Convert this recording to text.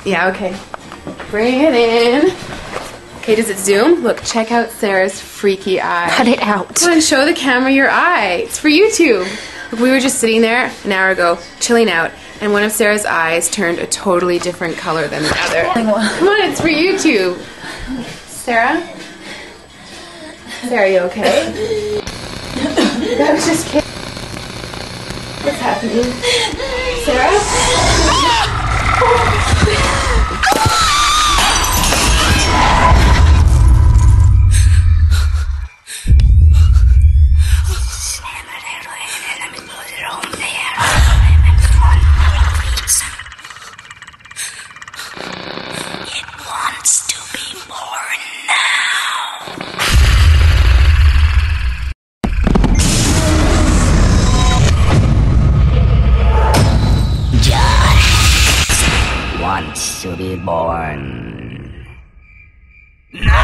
Yeah, okay. Bring it in. Okay, does it zoom? Look, check out Sarah's freaky eye. Cut it out. Come on, show the camera your eye. It's for YouTube. Look, we were just sitting there an hour ago, chilling out, and one of Sarah's eyes turned a totally different color than the other. Come on, it's for YouTube. Sarah? Sarah, are you okay? That was just kidding. What's happening? Sarah? It wants to be born now. Just wants to be born. No!